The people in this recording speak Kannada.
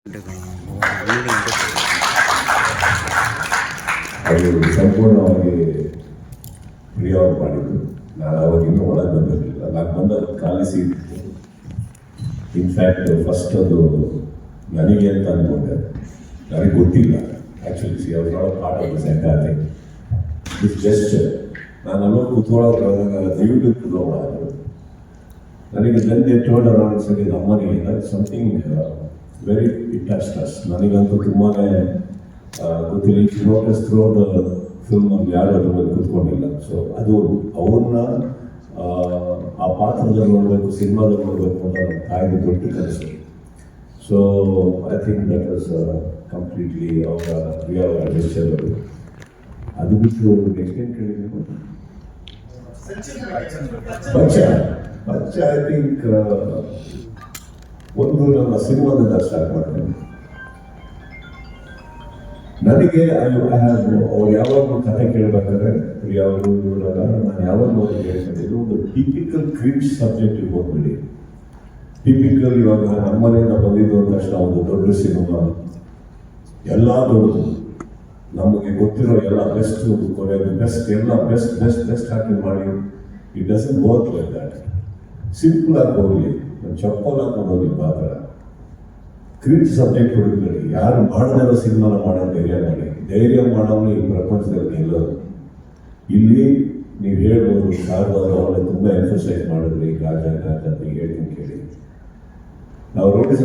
ಅದು ಸಂಪೂರ್ಣವಾಗಿ ಪ್ರಿಯವ್ರು ಮಾಡಿದ್ರು. ನಾನು ಅವಾಗ ಇನ್ನೂ ಒಳಗೆ ಬಂದಿರಲಿಲ್ಲ. ನಾನು ಬಂದ ಖಾಲಿ ಸೀಟ್. ಇನ್ಫ್ಯಾಕ್ಟ್ ಫಸ್ಟ್ ಅದು ನನಗೆ ಅಂತ ಅಂದ್ಕೊಂಡೆ. ನನಗೆ ಗೊತ್ತಿಲ್ಲ ಆ್ಯಕ್ಚುಲಿ. ಸಿ ಅವ್ರು not part of the centre this just ನಾನು ಅಲ್ಲೋ ಕೂತ್ಕೊಳ್ಳೋವಾಗ ದಯವಿಟ್ಟು ಕೂತ್ಕೊಳ್ಳೋದು. ನನಗೆ ತಂದೆ ಟೋಲ್ಡ್ ಅರೌಂಡ್ ಸರಿ ನಮ್ಮನೆಯಿಂದ ಸಮಥಿಂಗ್ ವೆರಿ ಇಟ್ ಟಚ್. ನನಗಂತೂ ತುಂಬಾ ಗೊತ್ತಿಲ್ಲ. ಈ ನೋಟಿಸ್ ಥ್ರೋಡ್ ಫಿಲ್ಮಲ್ಲಿ ಯಾರು ಅದ್ರ ಮೇಲೆ ಕೂತ್ಕೊಂಡಿಲ್ಲ. ಸೊ ಅದು ಅವ್ರನ್ನ ಆ ಪಾತ್ರದಲ್ಲಿ ನೋಡಬೇಕು, ಸಿನಿಮಾದಲ್ಲಿ ನೋಡಬೇಕು ಅಂತ ನಮ್ಮ ತಾಯಿಗೆ ದೊಡ್ಡ ಕನಸು. So I think that was completely ಅವರ ರಿಯಲ್ ಡಿಸಿಷನ್. ಅದು ಬಿಟ್ಟು ನೆಕ್ಸ್ಟ್ ಏನು ಕೇಳಿದ್ರು ಬಚ್ಚ ಐ ಥಿಂಕ್ ಒಂದು ನನ್ನ ಸಿನಿಮಾದಿಂದ ಸ್ಟಾರ್ಟ್ ಮಾಡ್ತೇನೆ. ನನಗೆ ಅವ್ರು ಯಾವಾಗಲೂ ಕಥೆ ಕೇಳಬೇಕಾದ್ರೆ ಯಾವಾಗಲೂ ನಾನು ಯಾವಾಗಲೂ ಅವ್ರಿಗೆ ಹೇಳ್ತಿದ್ದು ಒಂದು ಟಿಪಿಕಲ್ ಕ್ರಿಚ್ ಸಬ್ಜೆಕ್ಟ್ ಹೋಗ್ಬಿಡಿ. ಟಿಪಿಕಲ್ ಇವಾಗ ನಮ್ಮನೆಯಿಂದ ಬಂದಿದ್ದು ಅಂದ ತಕ್ಷಣ ಒಂದು ದೊಡ್ಡ ಸಿನಿಮಾ, ಎಲ್ಲ ದೊಡ್ಡದು, ನಮಗೆ ಗೊತ್ತಿರೋ ಎಲ್ಲ ಬೆಸ್ಟ್ ಬೆಸ್ಟ್ ಎಲ್ಲ ಬೆಸ್ಟ್ ಬೆಸ್ಟ್ ಬೆಸ್ಟ್ ಹಾಕಿ ಮಾಡಿ. It doesn't work like that. Simple ಆಗಿ ಹೋಗಲಿ, ಚಪ್ಪಲ್ ಹಾಕೊಂಡು ಹೋಗಿ ಪಾತ್ರ. ಕ್ರಿಚ್ ಸಬ್ಜೆಕ್ಟ್ ಹುಡುಗಬೇಡಿ. ಯಾರು ಮಾಡದಿರೋ ಸಿನಿಮಾನ ಮಾಡೋದು ಧೈರ್ಯ ಮಾಡೋನು ಈ ಪ್ರಪಂಚದಲ್ಲಿ ಗೆಲ್ಲೋದು. ಇಲ್ಲಿ ನೀವು ಹೇಳ್ಬೋದು ಶಾರದಾದ್ರು ಅವಳೆ ತುಂಬ ಎಕ್ಸರ್ಸೈಸ್ ಮಾಡಿದ್ರಿ ಗಾಜ ಅಂತ ಹೇಳ್ತೀನಿ ಕೇಳಿ. ನಾವು ರೋಟಿ